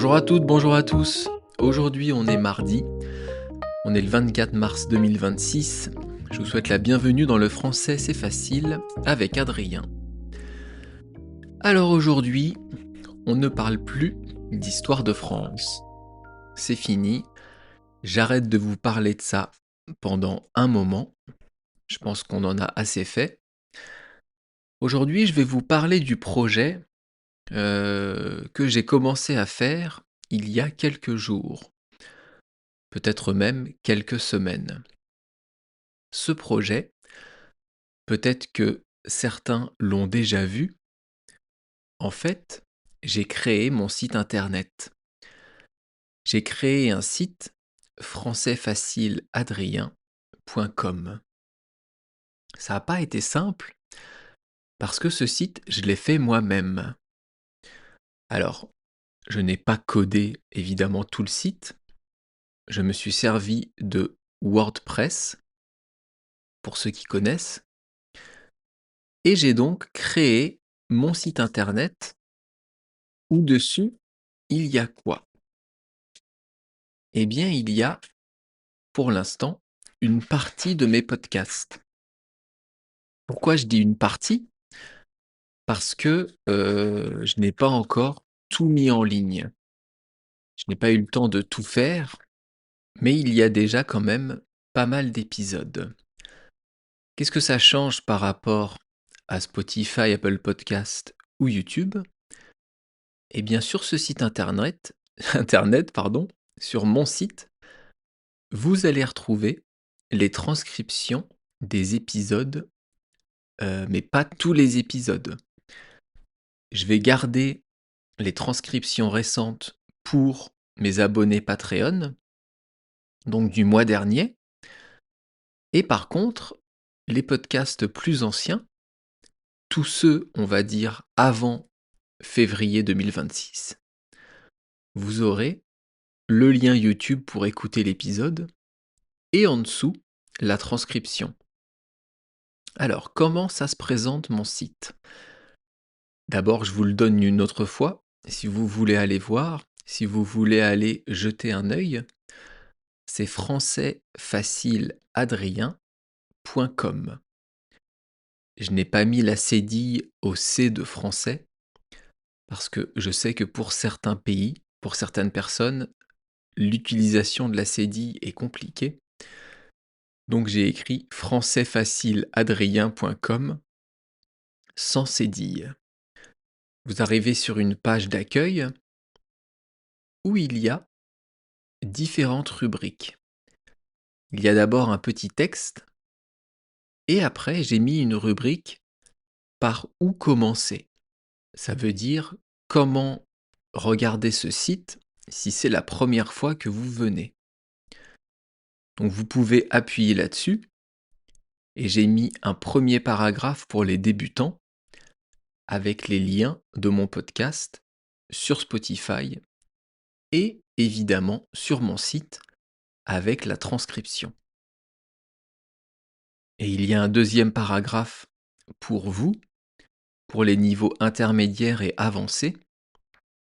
Bonjour à toutes, bonjour à tous. Aujourd'hui, on est mardi. On est le 24 mars 2026. Je vous souhaite la bienvenue dans le français c'est facile avec Adrien. Alors aujourd'hui, on ne parle plus d'histoire de France. C'est fini. J'arrête de vous parler de ça pendant un moment. Je pense qu'on en a assez fait. Aujourd'hui, je vais vous parler du projet que j'ai commencé à faire il y a quelques jours, peut-être même quelques semaines. Ce projet, peut-être que certains l'ont déjà vu, en fait, j'ai créé mon site internet. J'ai créé un site françaisfacileadrien.com. Ça n'a pas été simple parce que ce site, je l'ai fait moi-même. Alors, je n'ai pas codé évidemment tout le site. Je me suis servi de WordPress, pour ceux qui connaissent, et j'ai donc créé mon site internet où dessus, il y a quoi? Eh bien, il y a, pour l'instant, une partie de mes podcasts. Pourquoi je dis une partie? Parce que je n'ai pas encore tout mis en ligne. Je n'ai pas eu le temps de tout faire, mais il y a déjà quand même pas mal d'épisodes. Qu'est-ce que ça change par rapport à Spotify, Apple Podcast ou YouTube? Eh bien, sur ce site internet, sur mon site, vous allez retrouver les transcriptions des épisodes, mais pas tous les épisodes. Je vais garder les transcriptions récentes pour mes abonnés Patreon, donc du mois dernier. Et par contre, les podcasts plus anciens, tous ceux, on va dire, avant février 2026, vous aurez le lien YouTube pour écouter l'épisode et en dessous, la transcription. Alors, comment ça se présente mon site? D'abord, je vous le donne une autre fois, si vous voulez aller voir, si vous voulez aller jeter un œil, c'est françaisfacileadrien.com. Je n'ai pas mis la cédille au C de français, parce que je sais que pour certains pays, pour certaines personnes, l'utilisation de la cédille est compliquée. Donc j'ai écrit françaisfacileadrien.com sans cédille. Vous arrivez sur une page d'accueil où il y a différentes rubriques. Il y a d'abord un petit texte et après j'ai mis une rubrique par où commencer. Ça veut dire comment regarder ce site si c'est la première fois que vous venez. Donc vous pouvez appuyer là-dessus et j'ai mis un premier paragraphe pour les débutants avec les liens de mon podcast sur Spotify et évidemment sur mon site avec la transcription. Et il y a un deuxième paragraphe pour vous, pour les niveaux intermédiaires et avancés,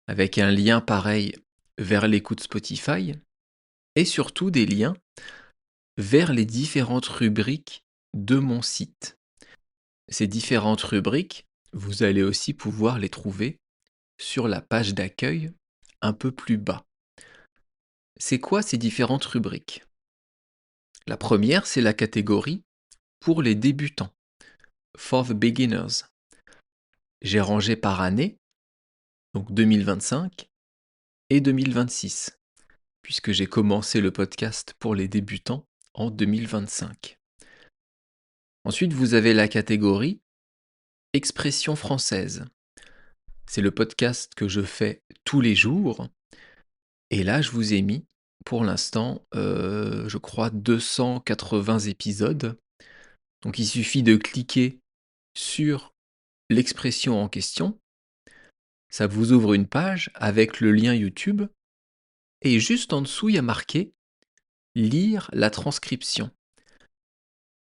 avec un lien pareil vers l'écoute Spotify, et surtout des liens vers les différentes rubriques de mon site. Ces différentes rubriques, vous allez aussi pouvoir les trouver sur la page d'accueil un peu plus bas. C'est quoi ces différentes rubriques? La première, c'est la catégorie pour les débutants, for the beginners. J'ai rangé par année, donc 2025 et 2026, puisque j'ai commencé le podcast pour les débutants en 2025. Ensuite, vous avez la catégorie expression française. C'est le podcast que je fais tous les jours. Et là, je vous ai mis, pour l'instant, je crois 280 épisodes. Donc il suffit de cliquer sur l'expression en question. Ça vous ouvre une page avec le lien YouTube. Et juste en dessous, il y a marqué lire la transcription.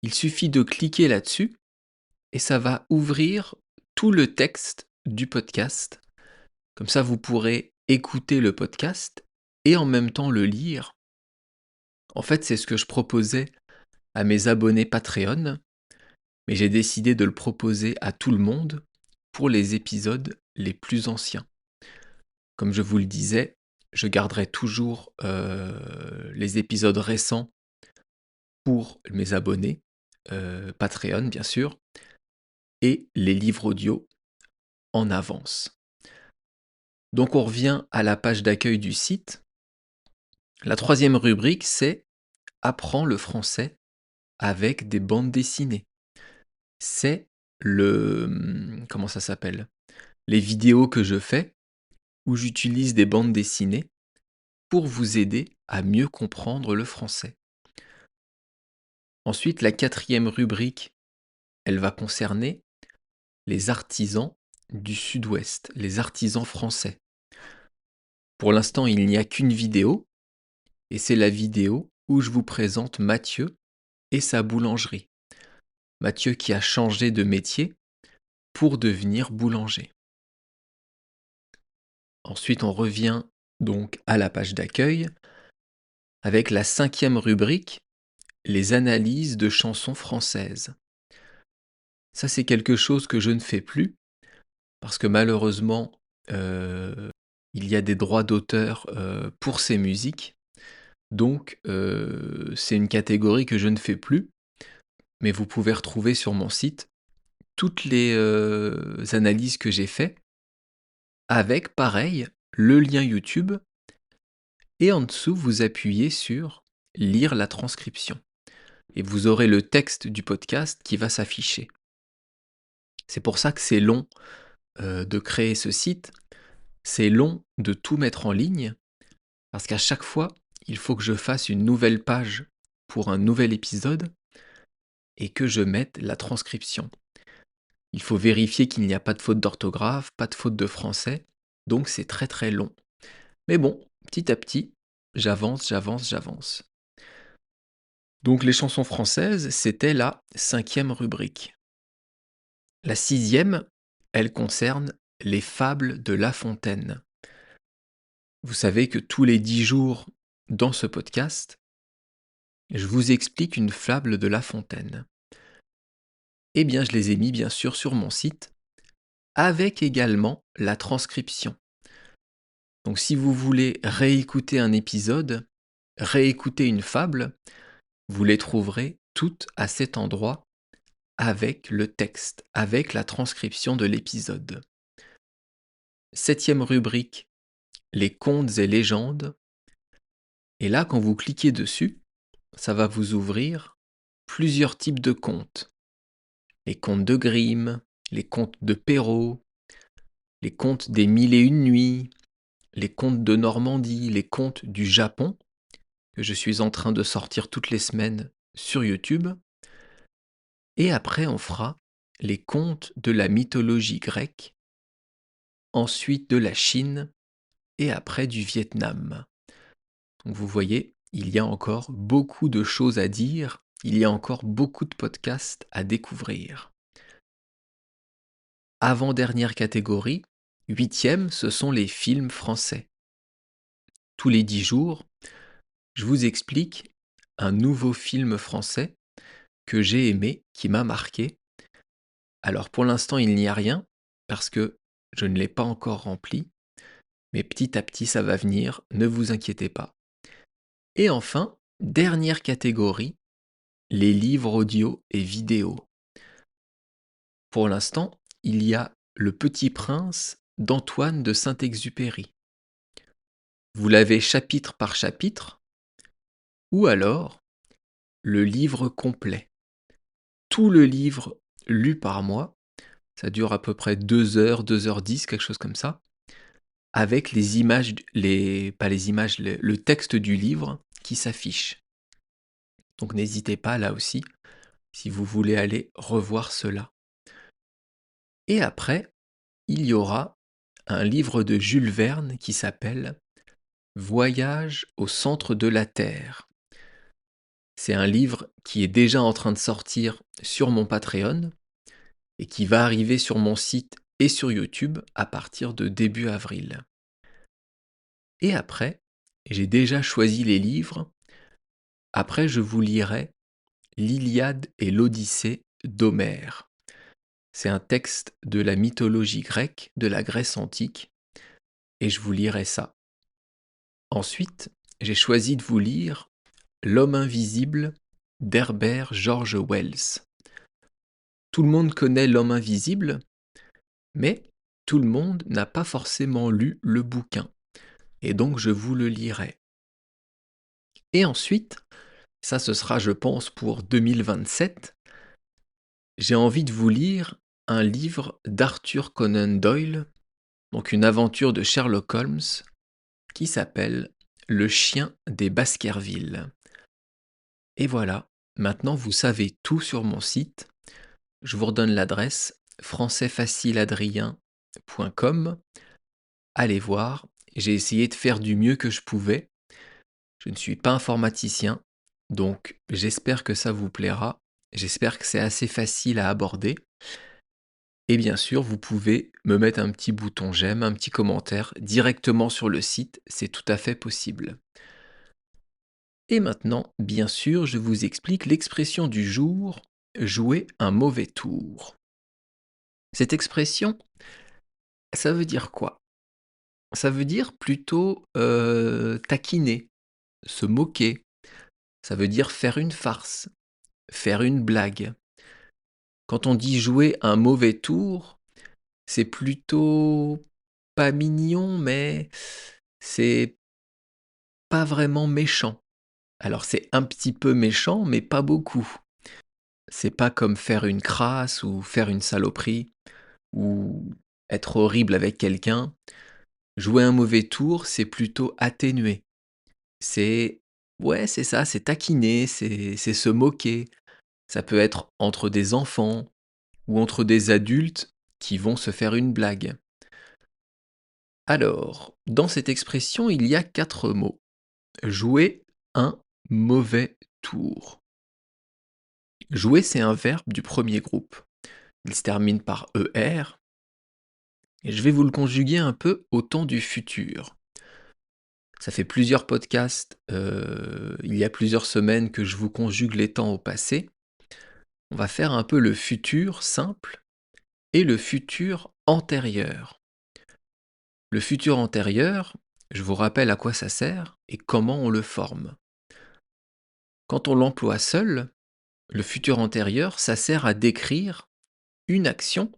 Il suffit de cliquer là-dessus et ça va ouvrir tout le texte du podcast. Comme ça, vous pourrez écouter le podcast et en même temps le lire. En fait, c'est ce que je proposais à mes abonnés Patreon, mais j'ai décidé de le proposer à tout le monde pour les épisodes les plus anciens. Comme je vous le disais, je garderai toujours les épisodes récents pour mes abonnés Patreon, bien sûr, et les livres audio en avance. Donc on revient à la page d'accueil du site. La troisième rubrique, c'est Apprends le français avec des bandes dessinées. C'est comment ça s'appelle? Les vidéos que je fais où j'utilise des bandes dessinées pour vous aider à mieux comprendre le français. Ensuite, la quatrième rubrique, elle va concerner les artisans du Sud-Ouest, les artisans français. Pour l'instant, il n'y a qu'une vidéo, et c'est la vidéo où je vous présente Mathieu et sa boulangerie. Mathieu qui a changé de métier pour devenir boulanger. Ensuite, on revient donc à la page d'accueil avec la cinquième rubrique, les analyses de chansons françaises. Ça, c'est quelque chose que je ne fais plus parce que malheureusement, il y a des droits d'auteur pour ces musiques. Donc, c'est une catégorie que je ne fais plus, mais vous pouvez retrouver sur mon site toutes les analyses que j'ai faites avec, pareil, le lien YouTube et en dessous, vous appuyez sur lire la transcription et vous aurez le texte du podcast qui va s'afficher. C'est pour ça que c'est long de créer ce site, c'est long de tout mettre en ligne parce qu'à chaque fois, il faut que je fasse une nouvelle page pour un nouvel épisode et que je mette la transcription. Il faut vérifier qu'il n'y a pas de faute d'orthographe, pas de faute de français, donc c'est très très long. Mais bon, petit à petit, j'avance. Donc les chansons françaises, c'était la cinquième rubrique. La sixième, elle concerne les fables de La Fontaine. Vous savez que tous les 10 jours, dans ce podcast, je vous explique une fable de La Fontaine. Eh bien, je les ai mis bien sûr sur mon site, avec également la transcription. Donc si vous voulez réécouter un épisode, réécouter une fable, vous les trouverez toutes à cet endroit avec le texte, avec la transcription de l'épisode. Septième rubrique, les contes et légendes. Et là, quand vous cliquez dessus, ça va vous ouvrir plusieurs types de contes. Les contes de Grimm, les contes de Perrault, les contes des Mille et une nuits, les contes de Normandie, les contes du Japon, que je suis en train de sortir toutes les semaines sur YouTube. Et après, on fera les contes de la mythologie grecque, ensuite de la Chine et après du Vietnam. Donc vous voyez, il y a encore beaucoup de choses à dire, il y a encore beaucoup de podcasts à découvrir. Avant-dernière catégorie, huitième, ce sont les films français. Tous les 10 jours, je vous explique un nouveau film français que j'ai aimé, qui m'a marqué. Alors pour l'instant, il n'y a rien, parce que je ne l'ai pas encore rempli, mais petit à petit, ça va venir, ne vous inquiétez pas. Et enfin, dernière catégorie, les livres audio et vidéo. Pour l'instant, il y a Le Petit Prince d'Antoine de Saint-Exupéry. Vous l'avez chapitre par chapitre, ou alors le livre complet. Tout le livre lu par moi, ça dure à peu près 2 heures, 2h10, quelque chose comme ça, avec les images, pas les images, le texte du livre qui s'affiche. Donc n'hésitez pas là aussi, si vous voulez aller revoir cela. Et après, il y aura un livre de Jules Verne qui s'appelle Voyage au centre de la Terre. C'est un livre qui est déjà en train de sortir sur mon Patreon et qui va arriver sur mon site et sur YouTube à partir de début avril. Et après, j'ai déjà choisi les livres. Après, je vous lirai l'Iliade et l'Odyssée d'Homère. C'est un texte de la mythologie grecque, de la Grèce antique, et je vous lirai ça. Ensuite, j'ai choisi de vous lire L'homme invisible d'Herbert George Wells. Tout le monde connaît L'homme invisible, mais tout le monde n'a pas forcément lu le bouquin, et donc je vous le lirai. Et ensuite, ça ce sera je pense pour 2027, j'ai envie de vous lire un livre d'Arthur Conan Doyle, donc une aventure de Sherlock Holmes, qui s'appelle Le chien des Baskerville. Et voilà, maintenant vous savez tout sur mon site. Je vous redonne l'adresse françaisfacileadrien.com. Allez voir, j'ai essayé de faire du mieux que je pouvais. Je ne suis pas informaticien, donc j'espère que ça vous plaira. J'espère que c'est assez facile à aborder. Et bien sûr, vous pouvez me mettre un petit bouton j'aime, un petit commentaire directement sur le site, c'est tout à fait possible. Et maintenant, bien sûr, je vous explique l'expression du jour, jouer un mauvais tour. Cette expression, ça veut dire quoi? Ça veut dire plutôt taquiner, se moquer. Ça veut dire faire une farce, faire une blague. Quand on dit jouer un mauvais tour, c'est plutôt pas mignon, mais c'est pas vraiment méchant. Alors c'est un petit peu méchant, mais pas beaucoup. C'est pas comme faire une crasse ou faire une saloperie ou être horrible avec quelqu'un. Jouer un mauvais tour, c'est plutôt atténuer. C'est ouais, c'est ça, c'est taquiner, c'est se moquer. Ça peut être entre des enfants ou entre des adultes qui vont se faire une blague. Alors, dans cette expression, il y a 4 mots. Jouer un mauvais tour. Jouer, c'est un verbe du premier groupe. Il se termine par ER, et je vais vous le conjuguer un peu au temps du futur. Ça fait plusieurs podcasts, il y a plusieurs semaines que je vous conjugue les temps au passé. On va faire un peu le futur simple et le futur antérieur. Le futur antérieur, je vous rappelle à quoi ça sert et comment on le forme. Quand on l'emploie seul, le futur antérieur, ça sert à décrire une action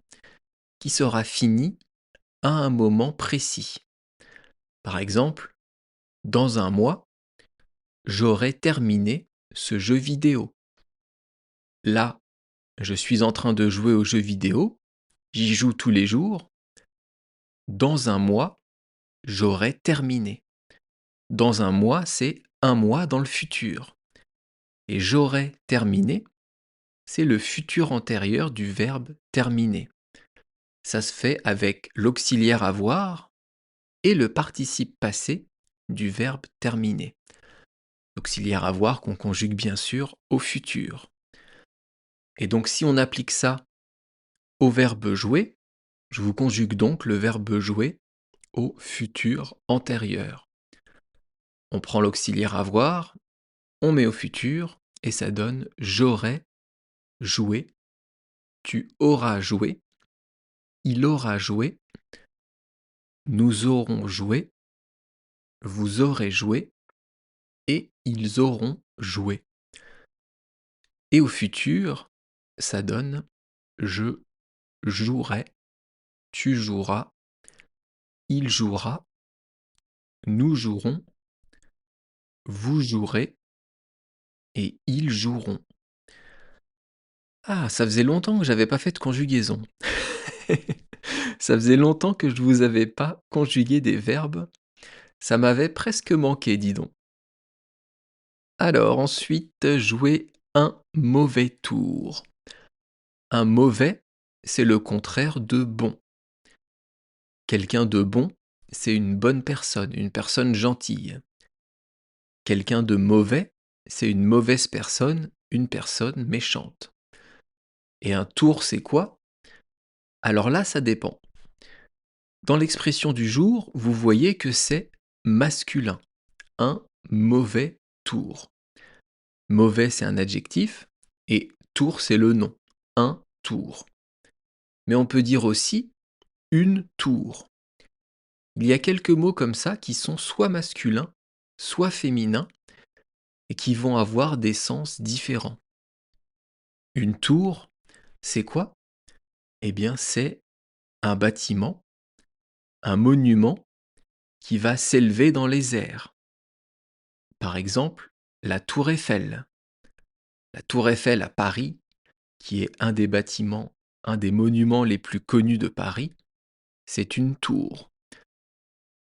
qui sera finie à un moment précis. Par exemple, dans un mois, j'aurai terminé ce jeu vidéo. Là, je suis en train de jouer au jeu vidéo, j'y joue tous les jours. Dans un mois, j'aurai terminé. Dans un mois, c'est un mois dans le futur. Et j'aurai terminé, c'est le futur antérieur du verbe terminer. Ça se fait avec l'auxiliaire avoir et le participe passé du verbe terminer. L'auxiliaire avoir qu'on conjugue bien sûr au futur. Et donc si on applique ça au verbe jouer, je vous conjugue donc le verbe jouer au futur antérieur. On prend l'auxiliaire avoir, on met au futur et ça donne j'aurai joué, tu auras joué, il aura joué, nous aurons joué, vous aurez joué et ils auront joué. Et au futur, ça donne je jouerai, tu joueras, il jouera, nous jouerons, vous jouerez et ils joueront. Ah, ça faisait longtemps que j'avais pas fait de conjugaison. Ça faisait longtemps que je vous avais pas conjugué des verbes. Ça m'avait presque manqué, dis donc. Alors ensuite, jouer un mauvais tour. Un mauvais, c'est le contraire de bon. Quelqu'un de bon, c'est une bonne personne, une personne gentille. Quelqu'un de mauvais, c'est une mauvaise personne, une personne méchante. Et un tour, c'est quoi? Alors là, ça dépend. Dans l'expression du jour, vous voyez que c'est masculin. Un mauvais tour. Mauvais, c'est un adjectif, et tour, c'est le nom. Un tour. Mais on peut dire aussi une tour. Il y a quelques mots comme ça qui sont soit masculins, soit féminins, et qui vont avoir des sens différents. Une tour, c'est quoi? Eh bien, c'est un bâtiment, un monument qui va s'élever dans les airs. Par exemple, la Tour Eiffel. La Tour Eiffel à Paris, qui est un des bâtiments, un des monuments les plus connus de Paris, c'est une tour.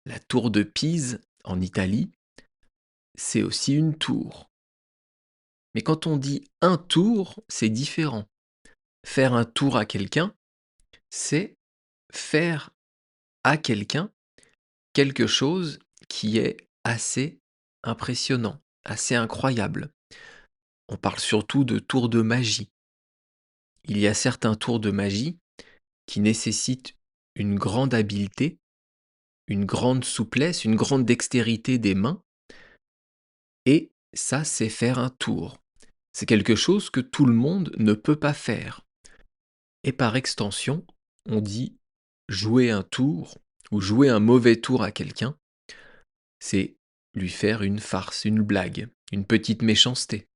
La Tour de Pise en Italie, c'est aussi une tour. Mais quand on dit un tour, c'est différent. Faire un tour à quelqu'un, c'est faire à quelqu'un quelque chose qui est assez impressionnant, assez incroyable. On parle surtout de tours de magie. Il y a certains tours de magie qui nécessitent une grande habileté, une grande souplesse, une grande dextérité des mains, et ça, c'est faire un tour. C'est quelque chose que tout le monde ne peut pas faire. Et par extension, on dit jouer un tour ou jouer un mauvais tour à quelqu'un, c'est lui faire une farce, une blague, une petite méchanceté,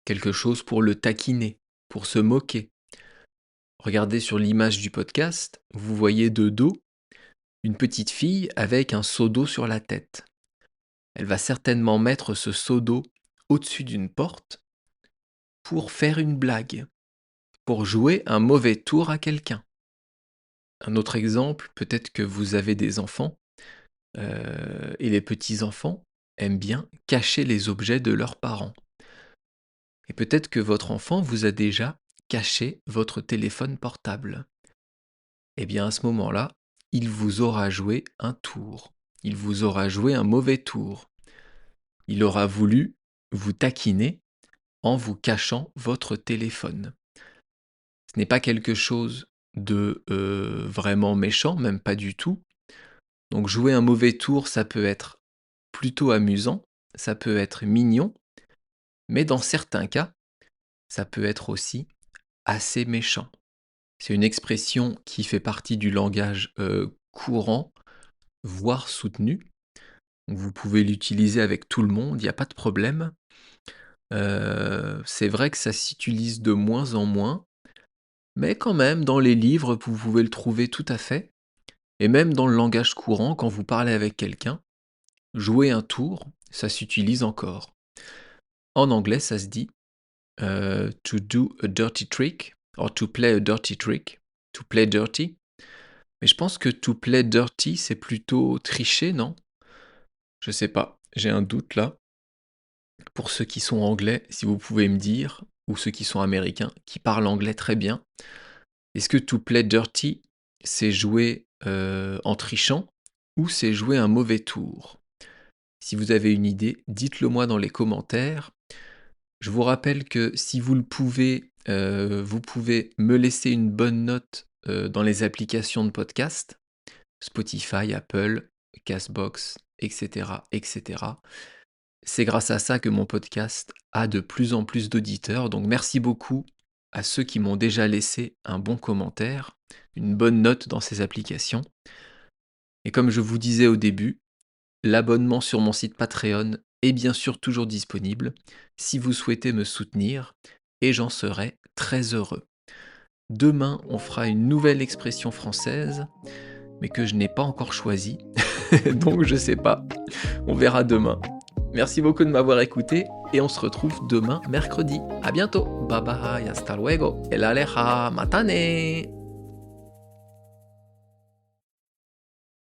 quelque chose pour le taquiner, pour se moquer. Regardez sur l'image du podcast, vous voyez de dos une petite fille avec un seau d'eau sur la tête. Elle va certainement mettre ce seau d'eau au-dessus d'une porte pour faire une blague, pour jouer un mauvais tour à quelqu'un. Un autre exemple, peut-être que vous avez des enfants, et les petits-enfants aiment bien cacher les objets de leurs parents. Et peut-être que votre enfant vous a déjà caché votre téléphone portable. Eh bien à ce moment-là, il vous aura joué un tour. Il vous aura joué un mauvais tour. Il aura voulu vous taquiner en vous cachant votre téléphone. Ce n'est pas quelque chose de vraiment méchant, même pas du tout. Donc jouer un mauvais tour, ça peut être plutôt amusant, ça peut être mignon, mais dans certains cas, ça peut être aussi assez méchant. C'est une expression qui fait partie du langage courant, voire soutenu. Donc vous pouvez l'utiliser avec tout le monde, il n'y a pas de problème. C'est vrai que ça s'utilise de moins en moins, mais quand même, dans les livres, vous pouvez le trouver tout à fait. Et même dans le langage courant, quand vous parlez avec quelqu'un, jouer un tour, ça s'utilise encore. En anglais, ça se dit to do a dirty trick, or to play a dirty trick, to play dirty. Mais je pense que to play dirty, c'est plutôt tricher, non? Je sais pas, j'ai un doute là. Pour ceux qui sont anglais, si vous pouvez me dire, ou ceux qui sont américains, qui parlent anglais très bien, est-ce que to play dirty, c'est jouer en trichant, ou c'est jouer un mauvais tour? Si vous avez une idée, dites-le moi dans les commentaires. Je vous rappelle que si vous le pouvez, vous pouvez me laisser une bonne note dans les applications de podcast, Spotify, Apple, Castbox, etc., etc. C'est grâce à ça que mon podcast a de plus en plus d'auditeurs. Donc merci beaucoup à ceux qui m'ont déjà laissé un bon commentaire, une bonne note dans ces applications. Et comme je vous disais au début, l'abonnement sur mon site Patreon est bien sûr toujours disponible si vous souhaitez me soutenir et j'en serai très heureux. Demain, on fera une nouvelle expression française, mais que je n'ai pas encore choisie, donc je sais pas. On verra demain. Merci beaucoup de m'avoir écouté et on se retrouve demain mercredi. À bientôt. Bye bye, hasta luego. El aleja, matane.